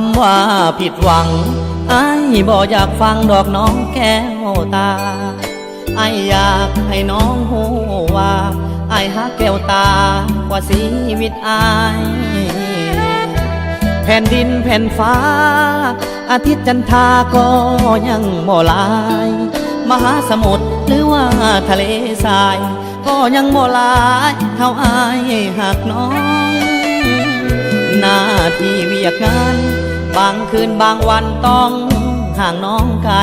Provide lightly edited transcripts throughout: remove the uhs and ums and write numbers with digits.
ำว่าผิดหวังอ้ายบ่อยากฟังดอกน้องแก้วตาอ้ายอยากให้น้องหูว่าอ้ายฮักแก้วตากว่าชีวิตอ้ายแผ่นดินแผ่นฟ้าอาทิตย์จันทราก็ยังบ่ลายมหาสมุทรหรือว่าทะเลทรายก็ยังบ่ลายเท่าอ้ายหักน้องหน้าที่เวียกงานบางคืนบางวันต้องห่างน้องไกล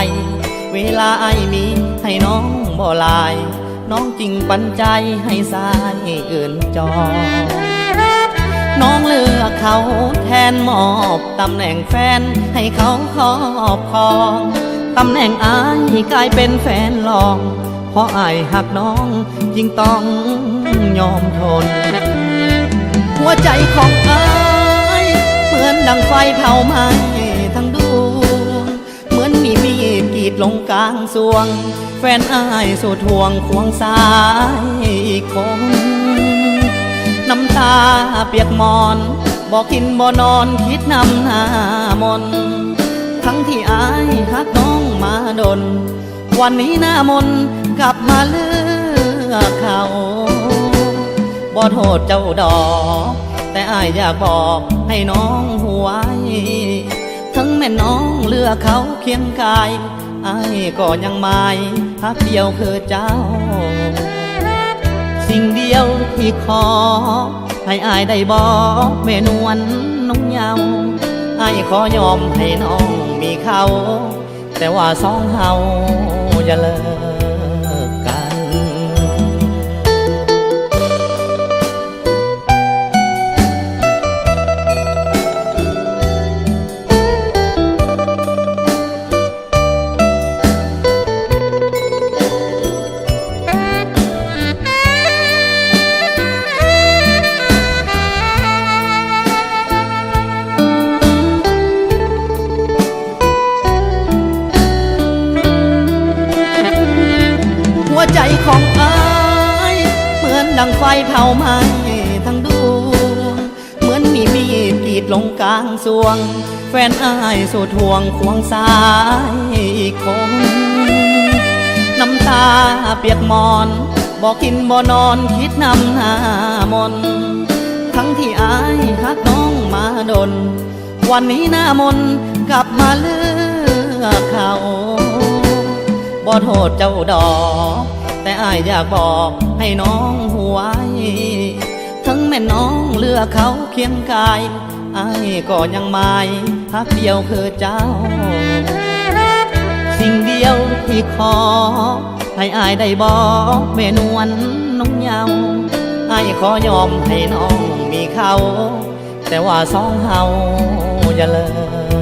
เวลาอ้ายมีให้น้องบ่ลายน้องจริงปันใจให้สายอื่นจองน้องเลือกเขาแทนมอบตำแหน่งแฟนให้เขาครอบครองตำแหน่งอ้ายกลายเป็นแฟนรองเพราะอ้ายหักน้องจึงต้องยอมทนหัวใจของอ้ายเหมือนดังไฟเผาไหม้ทั้งดวงเหมือนมีดกรีดลงกลางสวงแฟนอ้ายสู่ทวงควงสายคมน้ำตาเปียกมอนบอกกินบ่นอนคิดนำหน้ามนทั้งที่อ้ายหักน้องมาดนวันนี้หน้ามนกลับมาเลือกเขาบ่โทษเจ้าดอกแต่อ้ายอยากบอกให้น้องหัวทั้งแม่น้องเลือกเขาเคียงกายอ้ายก็ยังไม่ฮักเดียวคือเจ้าสิ่งเดียวที่ขอให้อ้ายได้บอกแม่นวลน้องเยาว์อ้ายขอยอมให้น้องมีเขาแต่ว่าสองเฮาอย่าเลิกกันหัวใจของอ้ายเหมือนดังไฟเผาไหม้ทั้งดวงเหมือนมีดกรีดลงกลางสวงแฟนอ้ายสู่ทวงควงสายคมน้ำตาเปียกมอนบอกกินบ่นอนคิดนำหน้ามนทั้งที่อ้ายหักน้องมาดนวันนี้หน้ามนกลับมาเลือกเขาบ่โทษเจ้าดอกแต่อ้ายอยากบอกให้น้องหัวทั้งแม่น้องเลือกเขาเคียงกายอ้ายก็ยังไม่ฮักเดียวคือเจ้าสิ่งเดียวที่ขอให้อ้ายได้บอกแม่นวลน้องเยาว์อ้ายขอยอมให้น้องมีเขาแต่ว่าสองเฮาอย่าเลิก